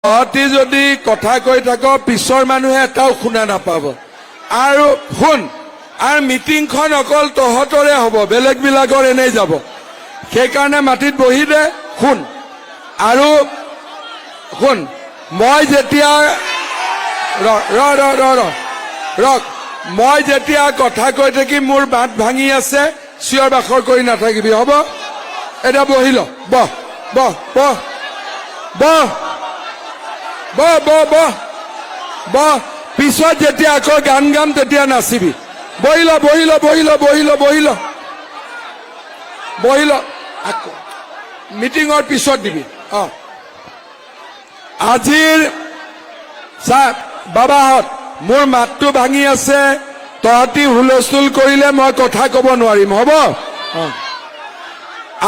তহঁতি যদি কথা কৈ থাক পিছৰ মানুহে এটাও শুনা নাপাব আৰু শুন আৰু মিটিংখন অকল তহঁতৰে হ'ব বেলেগ বিলাকৰ এনেই যাব সেইকাৰণে মাটিত বহি দে শুন আৰু শুন মই যেতিয়া ৰক মই যেতিয়া কথা কৈ থাকি মোৰ বাট ভাঙি আছে চিঞৰ বাখৰ কৰি নাথাকিবি হ'ব এটা বহি ল বহ বহ বহ বহ বহ বহ বহ বহ পিছত যেতিয়া আকৌ গান গাম তেতিয়া নাচিবি বহি ল বহি ল বহি ল বহি ল বহি ল বহি ল আকৌ মিটিঙৰ পিছত দিবি আজিৰ চা বাবাহঁত মোৰ মাতটো ভাঙি আছে তহঁতি হুলস্থুল কৰিলে মই কথা ক'ব নোৱাৰিম হ'ব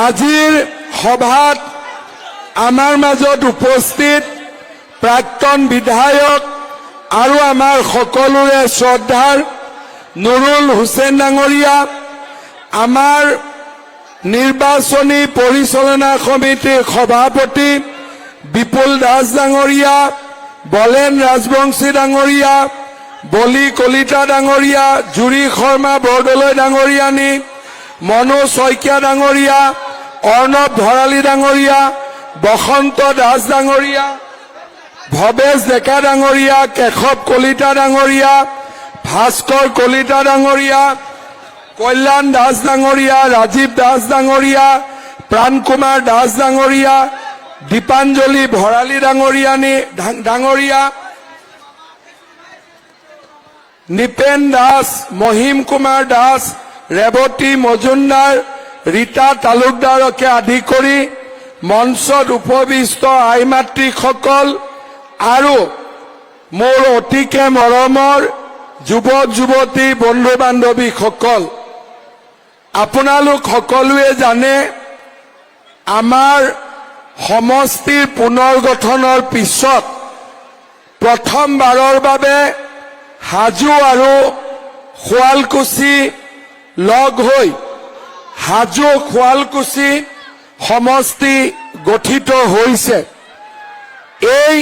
আজিৰ সভাত আমাৰ মাজত উপস্থিত প্ৰাক্তন বিধায়ক আৰু আমাৰ সকলোৰে শ্ৰদ্ধাৰ নুৰুল হুছেইন ডাঙৰীয়া আমাৰ নিৰ্বাচনী পৰিচালনা সমিতিৰ সভাপতি বিপুল দাস ডাঙৰীয়া বলেন ৰাজবংশী ডাঙৰীয়া বলি কলিতা ডাঙৰীয়া জুৰি শৰ্মা বৰদলৈ ডাঙৰীয়ানী মনো শইকীয়া ডাঙৰীয়া অৰ্ণৱ ভৰালী ডাঙৰীয়া বসন্ত দাস ডাঙৰীয়া ভৱেশ ডেকা ডাঙৰীয়া কেশৱ কলিতা ডাঙৰীয়া ভাস্কৰ কলিতা ডাঙৰীয়া কল্যাণ দাস ডাঙৰীয়া ৰাজীৱ দাস ডাঙৰীয়া প্ৰাণ কুমাৰ দাস ডাঙৰীয়া দীপাঞ্জলি ভৰালী ডাঙৰীয়া নিপেন দাস মহিম কুমাৰ দাস ৰেৱতী মজুমদাৰ ৰীতা তালুকদাৰকে আদি কৰি মঞ্চত উপবিষ্ট আই মাতৃসকল আৰু মোৰ অতিকে মৰমৰ যুৱক যুৱতী বন্ধু বান্ধৱীসকল আপোনালোক সকলোৱে জানে আমাৰ সমষ্টিৰ পুনৰ গঠনৰ পিছত প্ৰথমবাৰৰ বাবে হাজো আৰু শুৱালকুছি লগ হৈ হাজো শুৱালকুছি সমষ্টি গঠিত হৈছে এই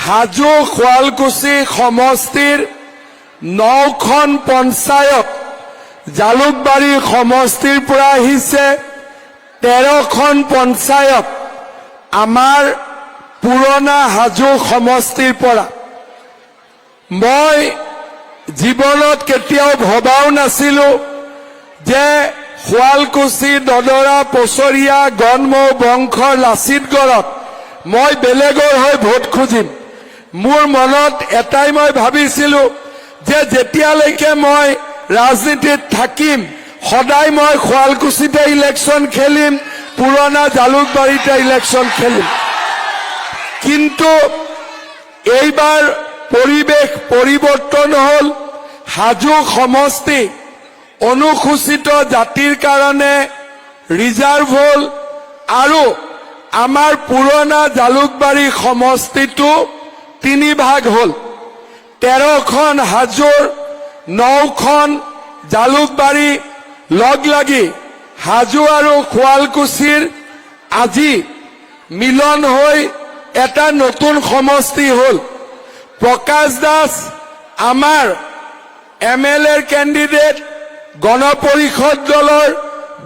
হাজো শুৱালকুছি সমষ্টিৰ 9খন পঞ্চায়ত জালুকবাৰী সমষ্টিৰ পৰা আহিছে 13খন পঞ্চায়ত আমাৰ পুৰণা হাজো সমষ্টিৰ পৰা মই জীৱনত কেতিয়াও ভবাও নাছিলো যে শুৱালকুছি দদৰা পছৰীয়া গণমৌ বংশৰ লাচিতগড়ত মই বেলেগৰ হৈ ভোট খুজিম মোৰ মনত এটাই মই ভাবিছিলো যে যেতিয়ালৈকে মই ৰাজনীতিত থাকিম সদায় মই শুৱালকুছিতে ইলেকশ্যন খেলিম পুৰণা জালুকবাৰীতে ইলেকশ্যন খেলিম কিন্তু এইবাৰ পৰিৱেশ পৰিৱৰ্তন হ'ল হাজো সমষ্টি অনুসূচিত জাতিৰ কাৰণে ৰিজাৰ্ভ হ'ল আৰু আমাৰ পুৰণা জালুকবাৰী সমষ্টিটো 3 ভাগ হ'ল 13খন হাজোৰ 9খন জালুকবাৰী লগ লাগি হাজো আৰু শুৱালকুছিৰ আজি মিলন হৈ এটা নতুন সমষ্টি হ'ল প্ৰকাশ দাস আমাৰ MLA কেণ্ডিডেট গণপৰিষদ দলৰ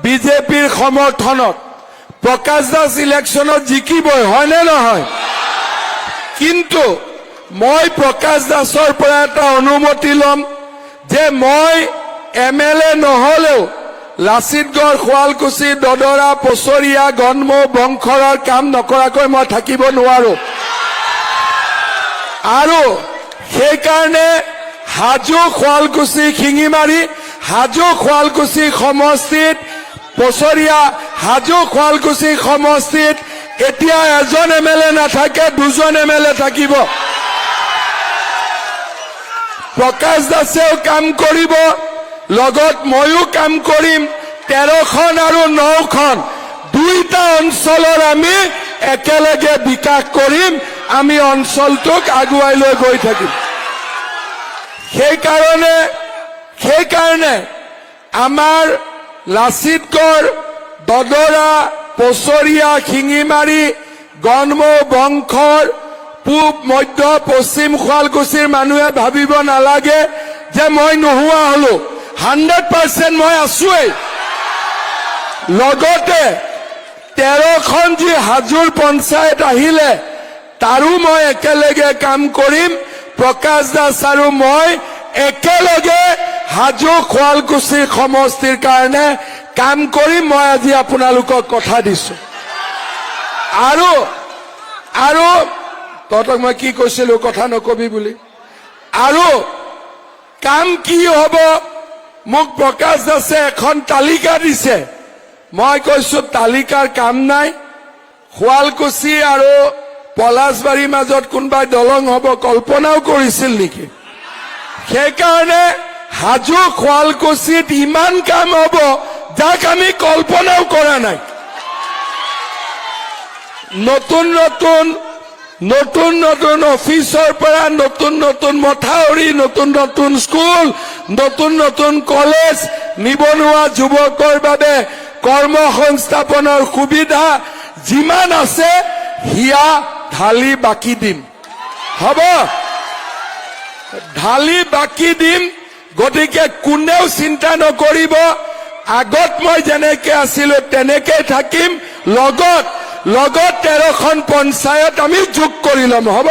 বিজেপিৰ সমৰ্থনত প্ৰকাশ দাস ইলেকশ্যনত জিকিবই হয়নে নহয় কিন্তু মই প্ৰকাশ দাসৰ পৰা এটা অনুমতি ল'ম যে মই MLA নহলেও লাচিতগড় শুৱালকুছি দদৰা পছৰীয়া গণমৌ বংশৰৰ কাম নকৰাকৈ মই থাকিব নোৱাৰো আৰু সেইকাৰণে হাজো শুৱালকুছি শিঙিমাৰী হাজো শুৱালকুছি সমষ্টিত পছৰীয়া হাজো শুৱালকুছি সমষ্টিত এতিয়া এজন MLA নাথাকে 2জন MLA থাকিব প্ৰকাশ দাসেও কাম কৰিব লগত ময়ো কাম কৰিম 13খন আৰু 9খন দুইটা অঞ্চলৰ আমি একেলগে বিকাশ কৰিম আমি অঞ্চলটোক আগুৱাই লৈ গৈ থাকিম সেইকাৰণে আমাৰ লাচিতগড় দদৰা পছৰীয়া শিঙিমাৰী গণমৌ বংশৰ পূব মধ্য পশ্চিম শুৱালকুছিৰ মানুহে ভাবিব নালাগে যে মই নোহোৱা হলো 100% মই আছোৱেই লগতে 13খন যি হাজোৰ পঞ্চায়ত আহিলে তাৰো মই একেলগে কাম কৰিম প্ৰকাশ দাস আৰু মই একেলগে হাজো শুৱালকুছিৰ সমষ্টিৰ কাৰণে কাম কৰিম মই আজি আপোনালোকক কথা দিছো আৰু তহঁতক মই কি কৈছিলো কথা নকবি বুলি আৰু কাম কি হ'ব মোক প্ৰকাশ দাসে এখন তালিকা দিছে মই কৈছো তালিকাৰ কাম নাই শুৱালকুছি আৰু পলাশবাৰীৰ মাজত কোনবাই দলং হ'ব কল্পনাও কৰিছিল নেকি সেইকাৰণে হাজো শুৱালকুছিত ইমান কাম হ'ব যাক আমি কল্পনাও কৰা নাই নতুন নতুন অফিচৰ পৰা নতুন মথাউৰি নতুন স্কুল নতুন কলেজ নিবনুৱা যুৱকৰ বাবে কৰ্মসংস্থাপনৰ সুবিধা যিমান আছে হিয়া ঢালি বাকি দিম হ'ব ঢালি বাকি দিম গতিকে কোনেও চিন্তা নকৰিব আগত মই যেনেকে আছিলো তেনেকে থাকিম লগত 13খন পঞ্চায়ত আমি যোগ কৰি লম হ'ব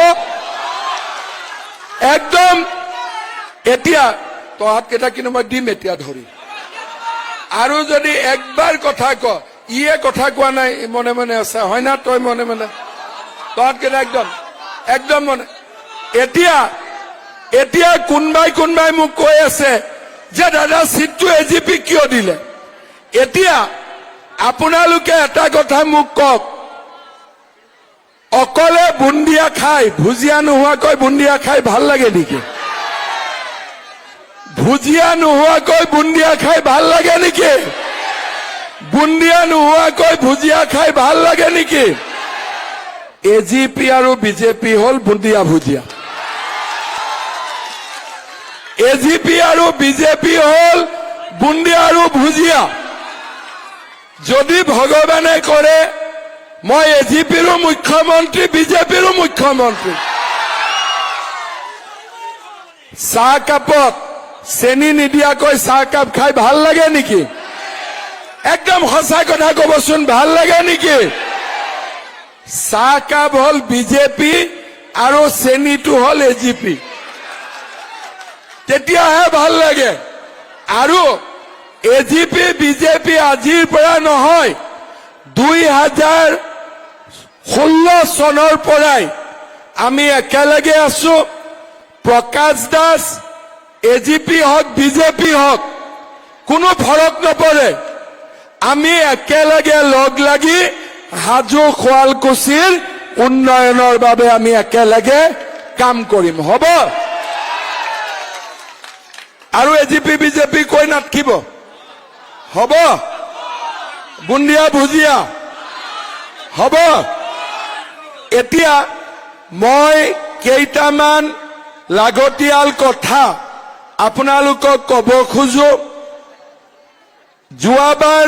একদম এতিয়া তহঁত কেইটা কিন্তু মই দিম এতিয়া ধৰি আৰু যদি একবাৰ কথা ক ইয়ে কথা কোৱা নাই মনে মনে আছে হয় না তই মনে মনে তহঁত কেইটা একদম মনে এতিয়া কোনবাই মোক কৈ আছে যে দাদা সিটটো এজিপি কিয় দিলে এতিয়া আপোনালোকে এটা কথা মোক কওক অকলে বুন্দিয়া খাই ভুজিয়া নোহোৱাকৈ বুন্দিয়া খাই ভাল লাগে নেকি ভুজিয়া নোহোৱাকৈ বুন্দিয়া খাই ভাল লাগে নেকি বুন্দিয়া নোহোৱাকৈ ভুজিয়া খাই ভাল লাগে নেকি এজিপি আৰু বিজেপি হল বুন্দিয়া ভুজিয়া এজিপি আৰু বিজেপি হল বুন্দিয়া আৰু ভুজিয়া যদি ভগৱানে কৰে মই এজিপিৰো মুখ্যমন্ত্ৰী বিজেপিৰো মুখ্যমন্ত্ৰী চাহ কাপত চেনি নিদিয়াকৈ চাহ কাপ খাই ভাল লাগে নেকি একদম সঁচা কথা কবচোন ভাল লাগে নেকি চাহ কাপ হল বিজেপি আৰু চেনিটো হল এজিপি তেতিয়াহে ভাল লাগে আৰু এজিপি বিজেপি আজিৰ পৰা নহয় 2016 চনৰ পৰাই আমি একেলগে আছো প্ৰকাশ দাস এজিপি হওক বিজেপি হওক কোনো ফৰক নপৰে আমি একেলগে লগ লাগি হাজো শুৱালকুছিৰ উন্নয়নৰ বাবে আমি একেলগে কাম কৰিম হ'ব আৰু এজিপি বিজেপি কৈ নাথাকিব হ'ব বুন্দিয়া ভুজিয়া হ'ব এতিয়া মই কেইটামান লাগতিয়াল কথা আপোনালোকক কব খোজো যোৱাবাৰ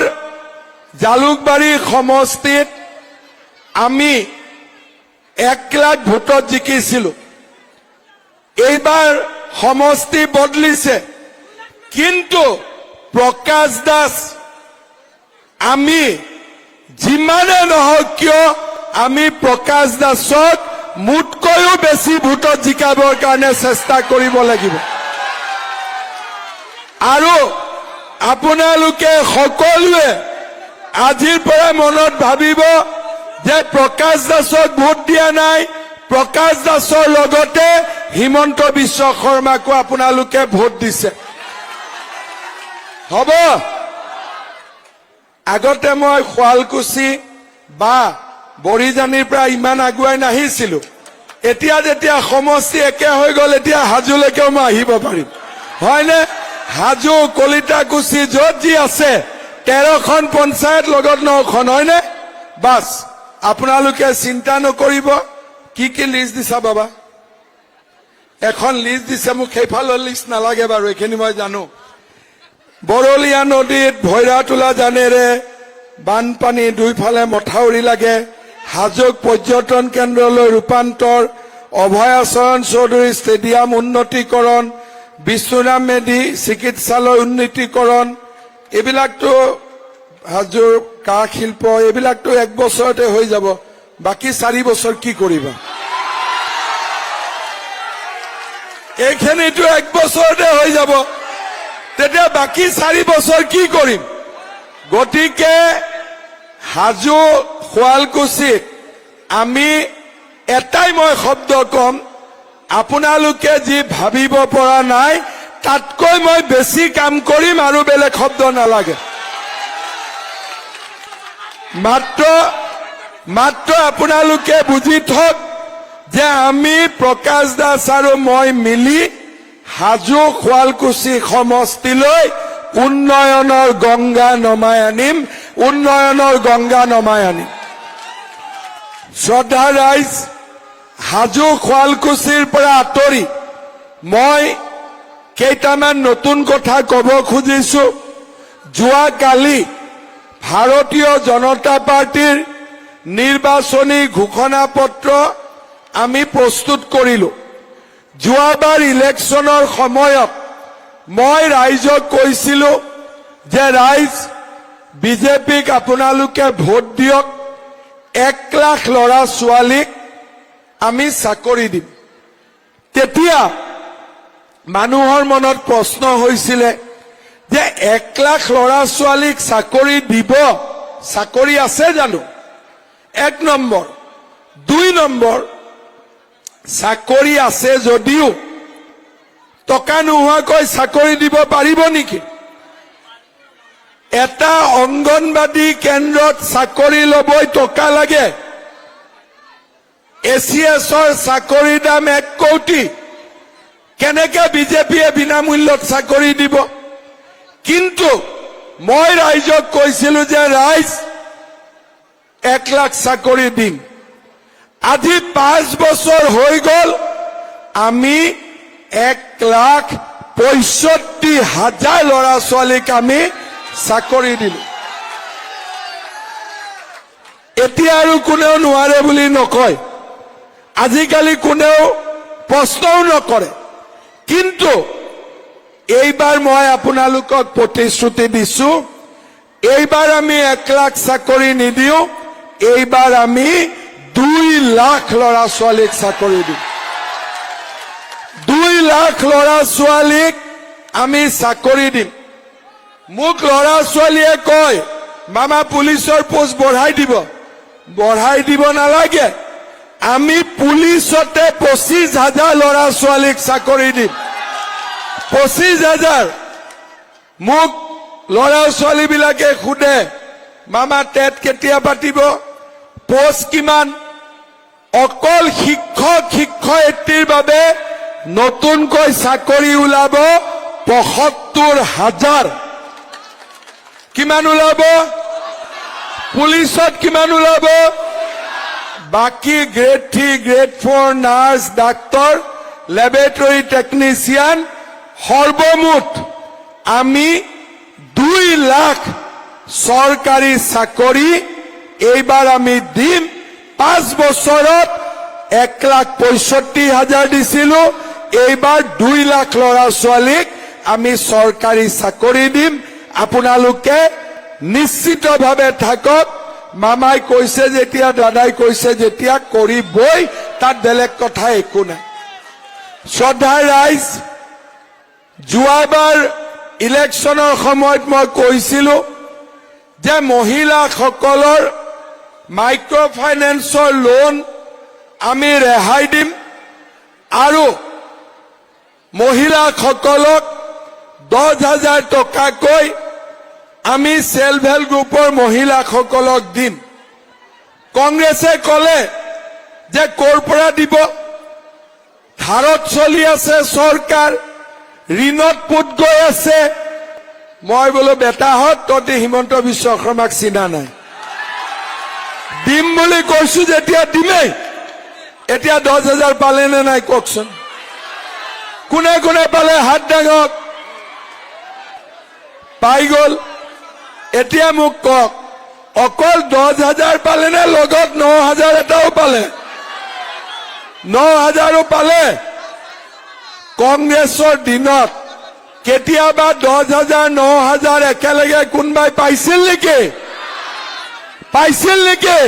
জালুকবাৰী সমষ্টিত আমি 1 লাখ ভোটত জিকিছিলো এইবাৰ সমষ্টি বদলিছে কিন্তু প্ৰকাশ দাস আমি যিমানে নহওক কিয় আমি প্ৰকাশ দাসক মুঠকৈও বেছি ভোটত জিকাবৰ কাৰণে চেষ্টা কৰিব লাগিব আৰু আপোনালোকে সকলোৱে আজিৰ পৰা মনত ভাবিব যে প্ৰকাশ দাসক ভোট দিয়া নাই প্ৰকাশ দাসৰ লগতে হিমন্ত বিশ্ব শৰ্মাকো আপোনালোকে ভোট দিছে হ'ব আগতে মই শুৱালকুছি বা বৰিজানিৰ পৰা ইমান আগুৱাই নাহিছিলো এতিয়া যেতিয়া সমষ্টি একে হৈ গল এতিয়া হাজোলৈকেও মই আহিব পাৰিম হয়নে হাজো কলিতাকুছি যত যি আছে 13খন পঞ্চায়ত লগত 9খন হয়নে বাস আপোনালোকে চিন্তা নকৰিব কি লিষ্ট দিছা বাবা এখন লিষ্ট দিছে মোক সেইফালৰ লিষ্ট নালাগে বাৰু এখিনি মই জানো বৰলিয়া নদীত ভৈৰাতোলা জানেৰে বানপানী দুইফালে মথাউৰি লাগে হাজোক পৰ্যটন কেন্দ্ৰলৈ ৰূপান্তৰ অভয়াচৰণ চৌধুৰী ষ্টেডিয়াম উন্নতিকৰণ, বিশ্বনাথ মেধি চিকিৎসালয় উন্নতিকৰণ, এইবিলাকতো হাজোৰ কাঁহ শিল্প, এইবিলাকতো 1 বছৰতে হৈ যাব। বাকী 4 বছৰ কি কৰিবা? এইখিনিতো 1 বছৰতে হৈ যাব, তেতিয়া বাকী 4 বছৰ কি কৰিম? গতিকে হাজো শুৱালকুছিত আমি এটাই মই শব্দ কম, আপোনালোকে যি ভাবিব পৰা নাই তাতকৈ মই বেছি কাম কৰিম, আৰু বেলেগ শব্দ নালাগে। মাত্ৰ আপোনালোকে বুজি থক যে আমি প্ৰকাশ দাস আৰু মই মিলি হাজো শুৱালকুছি সমষ্টিলৈ উন্নয়নৰ গংগা নমাই আনিম, উন্নয়নৰ গংগা নমাই আনিম। শ্ৰদ্ধা ৰাইজ, হাজো শুৱালকুছিৰ পৰা আঁতৰি মই কেইটামান নতুন কথা ক'ব খুজিছো। যোৱাকালি ভাৰতীয় জনতা পাৰ্টিৰ নিৰ্বাচনী ঘোষণা পত্ৰ আমি প্ৰস্তুত কৰিলো। যোৱাবাৰ ইলেকশ্যনৰ সময়ত মই ৰাইজক কৈছিলো যে ৰাইজ, বিজেপিক আপোনালোকে ভোট দিয়ক, 1 লাখ ল'ৰা ছোৱালীক আমি চাকৰি দিম। তেতিয়া মানুহৰ মনত প্ৰশ্ন হৈছিলে যে 1 লাখ ল'ৰা ছোৱালীক চাকৰি দিব, চাকৰি আছে জানো? 1 নম্বৰ। 2 নম্বৰ, চাকৰি আছে যদিও টকা নোহোৱাকৈ চাকৰি দিব পাৰিব নেকি? এটা অংগনবাদী কেন্দ্ৰত চাকৰি ল'বই টকা লাগে। ACSৰ চাকৰিৰ দাম 1 কোটি। কেনেকে বিজেপিয়ে বিনামূল্যত চাকৰি দিব? কিন্তু মই ৰাইজক কৈছিলো যে ৰাইজ, 1 লাখ চাকৰি দিম। আজি 5 বছৰ হৈ গ'ল, আমি 1,65,000 ল'ৰা ছোৱালীক আমি চাকৰি দিলো। এতিয়া আৰু কোনেও নোৱাৰে বুলি নকয়, আজিকালি কোনেও প্ৰশ্নও নকৰে। কিন্তু এইবাৰ মই আপোনালোকক প্ৰতিশ্ৰুতি দিছো, এইবাৰ আমি 1 লাখ চাকৰি নিদিও, এইবাৰ আমি 2 লাখ ল'ৰা ছোৱালীক চাকৰি দিম। 2 লাখ ল'ৰা ছোৱালীক আমি চাকৰি দিম। মোক ল'ৰা ছোৱালীয়ে কয়, মামা পুলিচৰ পোষ্ট বঢ়াই দিব নালাগে, আমি পুলিচতে 25,000 ল'ৰা ছোৱালীক চাকৰি দিম। 25,000। মোক ল'ৰা ছোৱালী বিলাকে সোধে, মামা টেট কেতিয়া পাতিব, পোষ্ট কিমান? অকল শিক্ষক শিক্ষয়িত্ৰীৰ বাবে নতুনকৈ চাকৰি ওলাব 75,000। কিমান ওলাব? পুলিচত কিমান ওলাব? বাকি grade 3, grade 4, nurse, doctor, laboratory technician, সৰ্বমুঠ আমি 2 লাখ চৰকাৰী চাকৰি এইবাৰ আমি দিম। 5 বছৰত 1,65,000 দিছিলো, এইবাৰ 2 লাখ ল'ৰা ছোৱালীক আমি চৰকাৰী চাকৰি দিম। আপোনালোকে নিশ্চিতভাৱে থাকক। মামাই কৈছে যেতিয়া, দাদাই কৈছে যেতিয়া, কৰিবই, তাত বেলেগ কথা একো নাই। শ্ৰদ্ধা ৰাইজ, যোৱাবাৰ ইলেকশ্যনৰ সময়ত মই কৈছিলো যে মহিলাসকলৰ মাইক্ৰ ফাইনেন্সৰ লোন আমি ৰেহাই দিম, আৰু মহিলাসকলক 10,000 টকাকৈ আমি সেলফ হেল্প গ্ৰুপৰ মহিলাসকলক দিম। কংগ্ৰেছে কলে যে ক'ৰ পৰা দিব, ধাৰত চলি আছে চৰকাৰ, ঋণত পুত গৈ আছে। মই বোলো বেটাহত, তহঁতি হিমন্ত বিশ্ব শৰ্মাক চিনা নাই, দিম বুলি কৈছো যেতিয়া দিমেই। এতিয়া 10,000 পালে নে নাই কওকচোন? কোনে কোনে পালে হাত দাঙক। পাই গ'ল। এতিয়া মোক কওক, অকল 10,000 পালে নে লগত 9,000 এটাও পালে? 9,000 পালে কংগ্ৰেছৰ দিনত কেতিয়াবা 10,000 9,000 একেলগে কোনবাই পাইছিল নেকি? পাইছিল নেকি?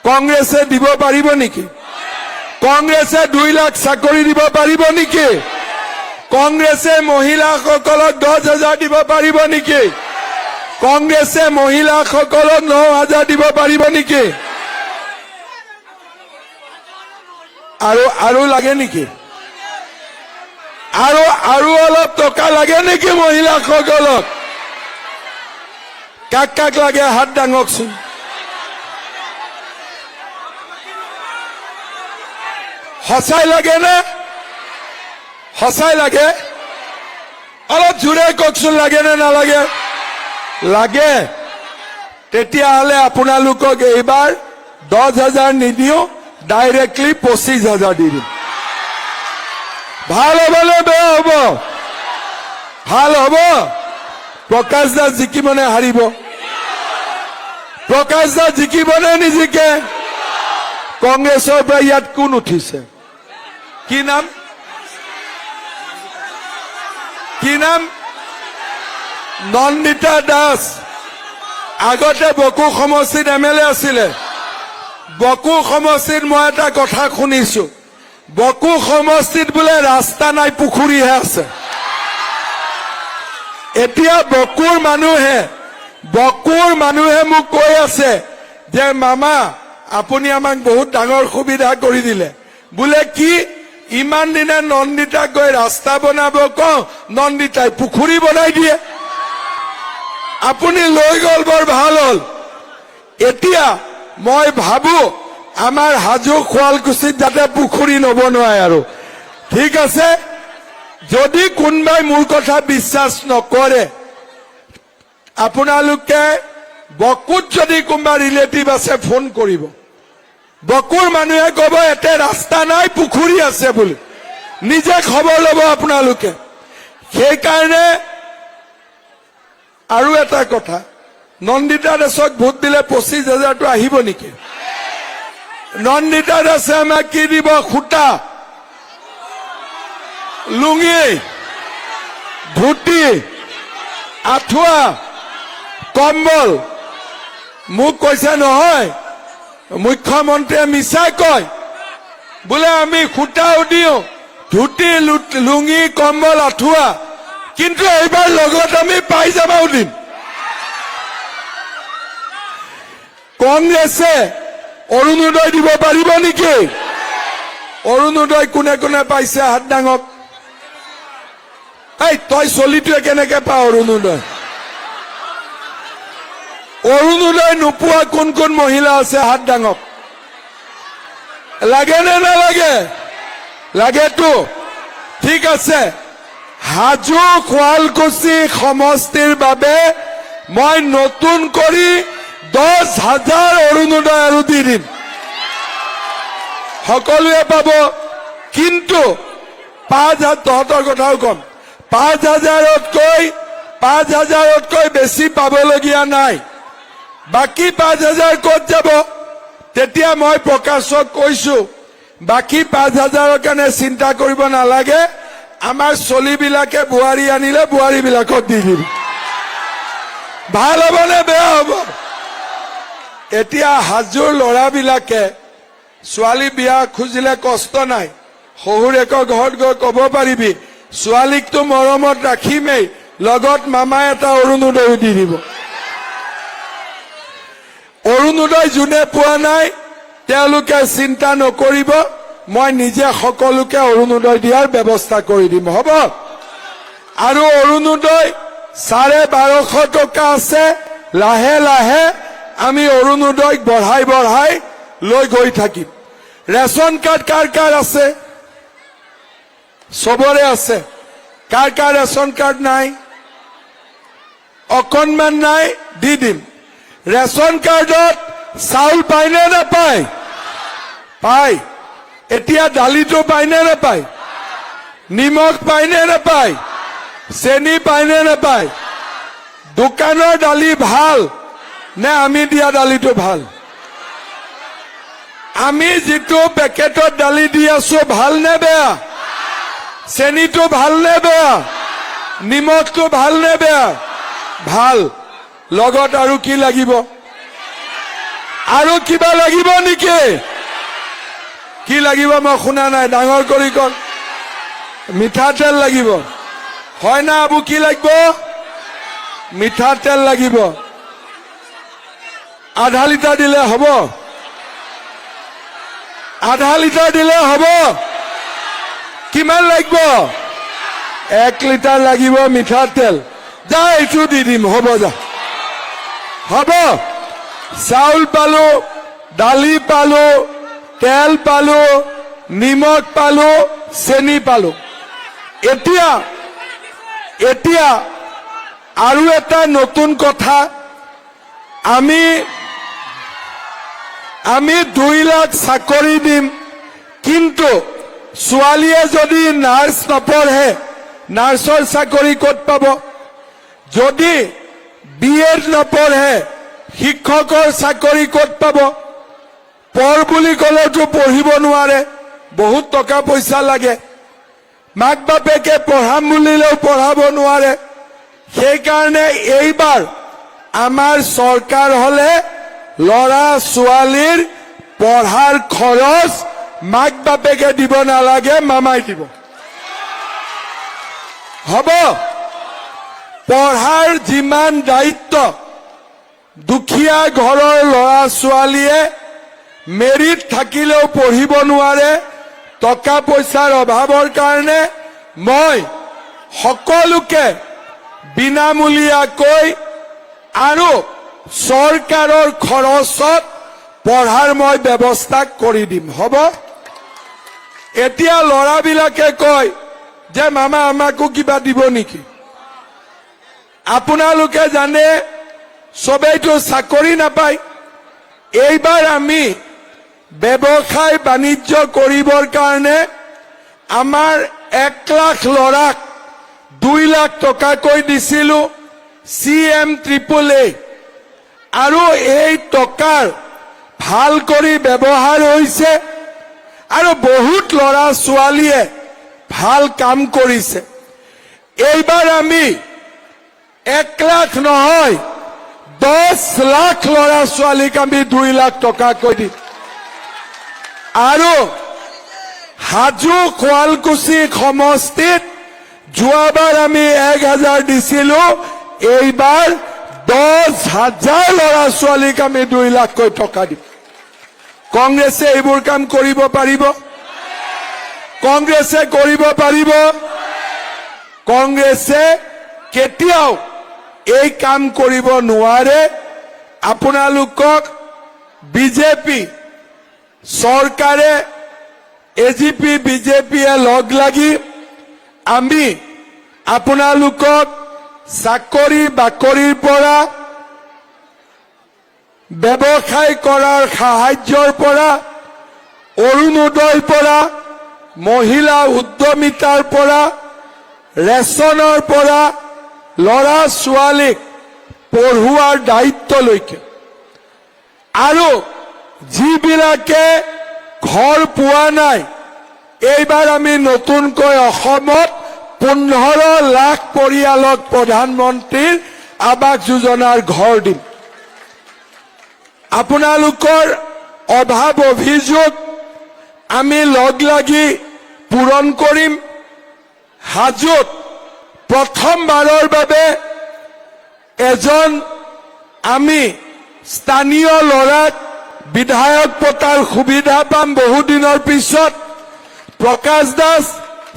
কংগ্ৰেছে দিব পাৰিব নেকি? কংগ্ৰেছে 2 লাখ চাকৰি দিব পাৰিব নেকি? কংগ্ৰেছে মহিলাসকলক 10,000 দিব পাৰিব নেকি? কংগ্ৰেছে মহিলাসকলক 9,000 দিব পাৰিব নেকি? আৰু লাগে নেকি? আৰু অলপ টকা লাগে নেকি মহিলাসকলক? কাক লাগে হাত দাঙকচোন। সঁচাই লাগে নে? সঁচাই লাগে? অলপ জোৰে কওকচোন, লাগে নে নালাগে? লাগে। তেতিয়াহ'লে আপোনালোকক এইবাৰ 10,000 নিদিও, ডাইৰেক্টলি 25,000 দি দিম। ভাল হ'ব নে বেয়া হ'ব? ভাল হ'ব। প্ৰকাশ দাস জিকিব নে হাৰিব? প্ৰকাশ দাস জিকিব নে নিজিকে? কংগ্ৰেছৰ পৰা ইয়াত কোন উঠিছে? কি নাম? কি নাম? নন্দিতা দাস। আগতে বকু সমষ্টিত MLA আছিলে। বকু সমষ্টিত মই এটা কথা শুনিছো, বকু সমষ্টিত বোলে ৰাস্তা নাই, পুখুৰীহে আছে। এতিয়া বকুৰ মানুহে মোক কৈ আছে যে মামা আপুনি আমাক বহুত ডাঙৰ সুবিধা কৰি দিলে। বোলে কি? ইমান দিনে নন্দিতাক গৈ ৰাস্তা বনাব কওঁ, নন্দিতাই পুখুৰী বনাই দিয়ে। আপুনি লৈ গ'ল, বৰ ভাল হ'ল। এতিয়া মই ভাবো আমাৰ হাজো শুৱালকুছিত যাতে পুখুৰী নবনোৱাই আৰু। ঠিক আছে, যদি কোনোবাই মোৰ কথা বিশ্বাস নকৰে, আপোনালোকে বকুত যদি কোনোবা ৰিলেটিভ আছে ফোন কৰিব। বকুৰ মানুহে ক'ব এতে ৰাস্তা নাই, পুখুৰী আছে বুলি। নিজে খবৰ ল'ব আপোনালোকে। সেইকাৰণে আৰু এটা কথা, নন্দিতা দাসক ভোট দিলে 25,000টো আহিব নেকি? নন্দিতা দাসে আমাক কি দিব? সূতা, লুঙি, ধুতি, আঁঠুৱা, কম্বল। মোক কৈছে নহয় মুখ্যমন্ত্ৰীয়ে, মিছাই কয় বোলে আমি সূতাও দিওঁ, ধুতি, লুঙি, কম্বল, আঁঠুৱা, কিন্তু এইবাৰ লগত আমি পাইজামাও দিম। কংগ্ৰেছে অৰুণোদয় দিব পাৰিব নেকি? অৰুণোদয় কোনে কোনে পাইছে হাত দাঙক। এই তই চলিটোৱে কেনেকে পা অৰুণোদয়? অৰুণোদয় নোপোৱা কোন কোন মহিলা আছে হাত দাঙক। লাগে নে নালাগে? লাগেতো। ঠিক আছে, হাজো শুৱালকুছি সমষ্টিৰ বাবে মই নতুন কৰি 10,000 অৰুণোদয় আৰু দি দিম। সকলোৱে পাব। কিন্তু 5,000, তহঁতৰ কথাও কম, 5,000তকৈ বেছি পাবলগীয়া নাই। বাকী 5,000 ক'ত যাব? তেতিয়া মই প্ৰকাশক কৈছো, বাকী 5,000ৰ কাৰণে চিন্তা কৰিব নালাগে, আমাৰ চলিবিলাকে বোৱাৰী আনিলে বোৱাৰীবিলাকক দি দিম। ভাল হ'ব নে বেয়া হ'ব? এতিয়া হাজোৰ ল'ৰাবিলাকে ছোৱালী বিয়া খুজিলে কষ্ট নাই, শহুৰেকৰ ঘৰত গৈ ক'ব পাৰিবি ছোৱালীকতো মৰমত ৰাখিমেই, লগত মামাই এটা অৰুণোদয় দি দিব। অৰুণোদয় যোনে পোৱা নাই তেওঁলোকে চিন্তা নকৰিব, মই নিজে সকলোকে অৰুণোদয় দিয়াৰ ব্যৱস্থা কৰি দিম। হ'ব? আৰু অৰুণোদয় 1250 টকা আছে। লাহে লাহে আমি অৰুণোদয় বঢ়াই লৈ গৈ থাকিম। ৰেচন কাৰ্ড কাৰ কাৰ আছে? চবৰে আছে। কাৰ কাৰ ৰেচন কাৰ্ড নাই? অকণমান নাই, দি দিম। ৰেচন কাৰ্ডত চাউল পায় নে নাপায়? পায়। এতিয়া দালিটো পায় নে নাপায়? নিমখ পায় নে নাপায়? চেনি পায় নে নাপায়? দোকানৰ দালি ভাল নে আমি দিয়া দালিটো ভাল? আমি যেটো পেকেটত দালি দি আছো ভাল নে বেয়া চেনিটো ভাল নে বেয়া নিমখটো ভাল নে বেয়া ভাল লগত আৰু কি লাগিব আৰু কিবা লাগিব নেকি কি লাগিব মই শুনা নাই ডাঙৰ কৰি কল মিঠাতেল লাগিব হয় না আবু কি লাগিব মিঠাতেল লাগিব আধা লিটাৰ দিলে হ'ব আধা লিটাৰ দিলে হ'ব কিমান লাগিব 1 লিটাৰ লাগিব মিঠাতেল যা এইটো দি দিম হ'ব যা হ'ব চাউল পালো দালি পালো তেল পালো নিমখ পালো চেনি পালো এতিয়া আৰু এটা নতুন কথা আমি 2 লাখ চাকৰি দিম কিন্তু ছোৱালীয়ে যদি নাৰ্ছ নপঢ়ে নাৰ্ছৰ চাকৰি ক'ত পাব যদি বিএড নপঢ়ে শিক্ষকৰ চাকৰি ক'ত পাব পঢ় বুলি ক'লেতো পঢ়িব নোৱাৰে বহুত টকা পইচা লাগে মাক বাপেকে পঢ়াম বুলিলেও পঢ়াব নোৱাৰে সেইকাৰণে এইবাৰ আমাৰ চৰকাৰ হলে লৰা ছোৱালীৰ পঢ়াৰ খৰচ মাক বাপেকে দিব নালাগে মামাই দিব হ'ব পঢ়াৰ যিমান দায়িত্ব দুখীয়া ঘৰৰ লৰা ছোৱালীয়ে মেৰিট থাকিলেও পঢ়িব নোৱাৰে টকা পইচাৰ অভাৱৰ কাৰণে মই সকলোকে বিনামূলীয়াকৈ আৰু চৰকাৰৰ খৰচত পঢ়াৰ মই ব্যৱস্থা কৰি দিম হ'ব এতিয়া লৰাবিলাকে কয় যে মামা আমাকো কিবা দিব নেকি আপোনালোকে জানে সবেইতো চাকৰি নাপায় এইবাৰ আমি ব্যৱসায় বাণিজ্য কৰিবৰ কাৰণে আমাৰ 1 লাখ লৰাক 2 লাখ টকাকৈ দিছিলো CMAAA আৰু এই টকাৰ ভাল কৰি ব্যৱহাৰ হৈছে আৰু বহুত লৰা ছোৱালীয়ে ভাল কাম কৰিছে এইবাৰ আমি 1 লাখ নহয় 10 লাখ লৰা ছোৱালীক আমি 2 লাখ টকাকৈ দিম আৰু হাজো শুৱালকুছি সমষ্টিত যোৱাবাৰ আমি 1000 দিছিলো এইবাৰ 10,000 লৰা ছোৱালীক আমি 2 লাখকৈ টকা দিম কংগ্ৰেছে এইবোৰ কাম কৰিব পাৰিব কংগ্ৰেছে কৰিব পাৰিব কংগ্ৰেছে কেতিয়াও এই কাম কৰিব নোৱাৰে আপোনালোকক বিজেপি চৰকাৰে এজিপি বিজেপিয়ে লগ লাগি আমি আপোনালোকক চাকৰি বাকৰিৰ পৰা ব্যৱসায় কৰাৰ সাহায্যৰ পৰা অৰুণোদয়ৰ পৰা মহিলা উদ্যমিতাৰ পৰা ৰেচনৰ পৰা লৰা ছোৱালীক পঢ়ুৱাৰ দায়িত্বলৈকে আৰু যিবিলাকে ঘৰ পোৱা নাই এইবাৰ আমি নতুনকৈ অসমত 15 লাখ পৰিয়ালক প্ৰধানমন্ত্ৰীৰ আৱাস যোজনাৰ ঘৰ দিম আপোনালোকৰ অভাৱ অভিযোগ আমি লগ লাগি পূৰণ কৰিম হাজোত প্ৰথমবাৰৰ বাবে এজন আমি স্থানীয় লৰাক বিধায়ক পতাৰ সুবিধা পাম বহুদিনৰ পিছত প্ৰকাশ দাস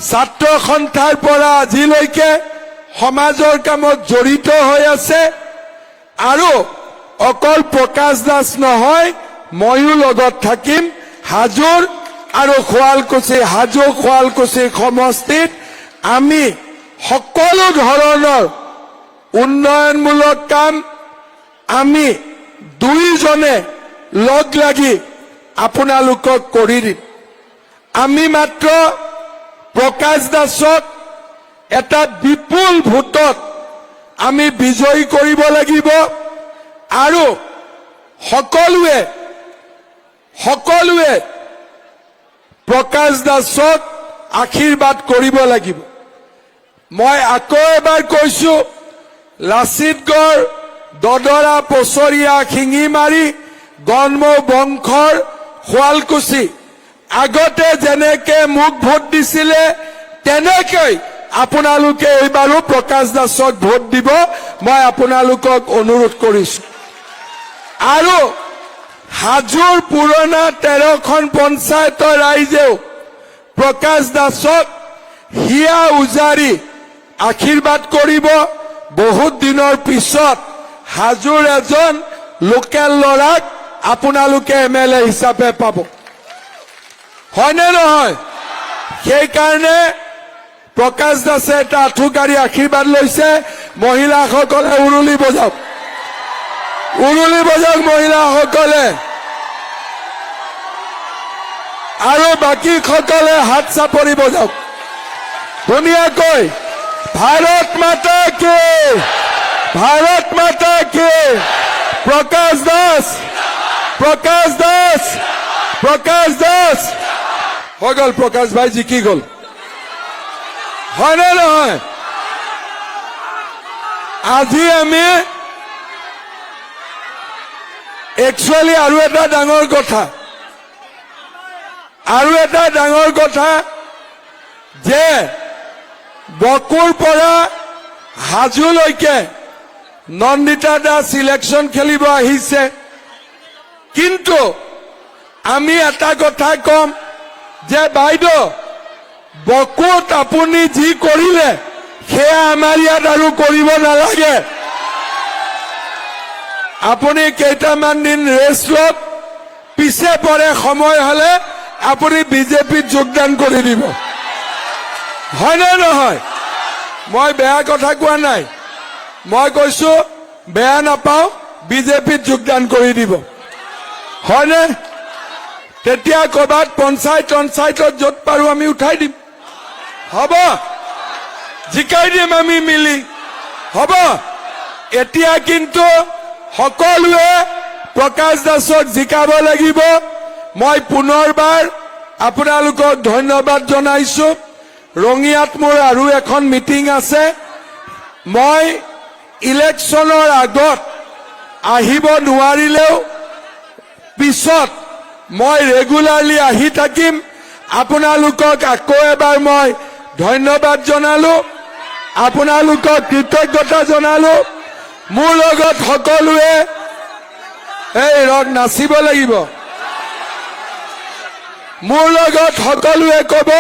ছাত্ৰ সন্থাৰ পৰা আজিলৈকে সমাজৰ কামত জড়িত হৈ আছে আৰু অকল প্ৰকাশ দাস নহয় ময়ো লগত থাকিম হাজোৰ আৰু শুৱালকুছি সমষ্টিত আমি সকলো ধৰণৰ উন্নয়নমূলক কাম আমি দুইজনে লগ লাগি আপোনালোকক কৰি দিম আমি মাত্ৰ প্ৰকাশ দাসক এটা বিপুল ভোটত আমি বিজয়ী কৰিব লাগিব আৰু সকলোৱে প্ৰকাশ দাসক আশীৰ্বাদ কৰিব লাগিব। মই আকৌ এবাৰ কৈছো, লাচিতগড়, দদৰা, পছৰীয়া, শিঙিমাৰী, গণমৌ বংশৰ শুৱালকুছি আগতে যেনেকে মোক ভোট দিছিলে তেনেকৈ আপোনালোকে এইবাৰো প্ৰকাশ দাসক ভোট দিব, মই আপোনালোকক অনুৰোধ কৰিছো। আৰু হাজোৰ পুৰণা 13খন পঞ্চায়তৰ ৰাইজেও প্ৰকাশ দাসক হিয়া উজাৰি আশীৰ্বাদ কৰিব। বহুত দিনৰ পিছত হাজোৰ এজন লোকেল ল'ৰাক আপোনালোকে MLA হিচাপে পাব, হয়নে নহয়? সেইকাৰণে প্ৰকাশ দাসে এটা আঁঠুকাৰি আশীৰ্বাদ লৈছে। মহিলাসকলে উৰুলি বজাওক, উৰুলি বজাওক মহিলাসকলে, আৰু বাকীসকলে হাত চাপৰি বজাওক ধুনীয়াকৈ। ভাৰত মাতা কি, ভাৰত মাতা কি। প্ৰকাশ দাস, প্ৰকাশ দাস, প্ৰকাশ দাস হৈ গ'ল। প্ৰকাশ ভাই জিকি গ'ল, হয়নে নহয়? আজি আমি একচুৱেলি আৰু এটা ডাঙৰ কথা, যে বকুৰ পৰা হাজোলৈকে নন্দিতা দাস ইলেকশ্যন খেলিব আহিছে। কিন্তু আমি এটা কথা কম যে বাইদেউ, বকুত আপুনি যি কৰিলে সেয়া আমাৰ ইয়াত আৰু কৰিব নালাগে। আপুনি কেইটামান দিন ৰেষ্ট লওক, পিছে পৰে সময় হলে আপুনি বিজেপিত যোগদান কৰি দিব, হয়নে নহয়? মই বেয়া কথা কোৱা নাই, মই কৈছো বেয়া নাপাও, বিজেপিত যোগদান কৰি দিব, হয়নে? তেতিয়া কৰবাত পঞ্চায়তত য'ত পাৰো আমি উঠাই দিম, হ'ব? জিকাই দিম আমি মিলি, হ'ব? এতিয়া কিন্তু সকলোৱে প্ৰকাশ দাসক জিকাব লাগিব। মই পুনৰবাৰ আপোনালোকক ধন্যবাদ জনাইছো। ৰঙিয়াত মোৰ আৰু এখন মিটিং আছে। মই ইলেকশ্যনৰ আগত আহিব নোৱাৰিলেও পিছত মই ৰেগুলাৰলি আহি থাকিম। আপোনালোকক আকৌ এবাৰ মই ধন্যবাদ জনালো, আপোনালোকক কৃতজ্ঞতা জনালো। মোৰ লগত সকলোৱে এই ৰক নাচিব লাগিব। মোৰ লগত সকলোৱে কব,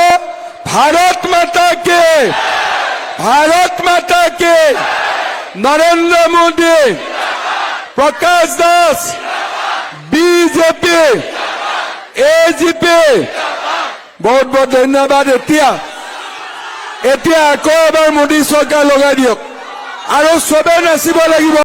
ভাৰত মাতা কি, ভাৰত মাতা কি। নৰেন্দ্ৰ মোদী, প্ৰকাশ দাস, বিজেপি, AGP, বহুত বহুত ধন্যবাদ। এতিয়া আকৌ এবাৰ মোদী চৰকাৰ লগাই দিয়ক আৰু চবে নাচিব লাগিব।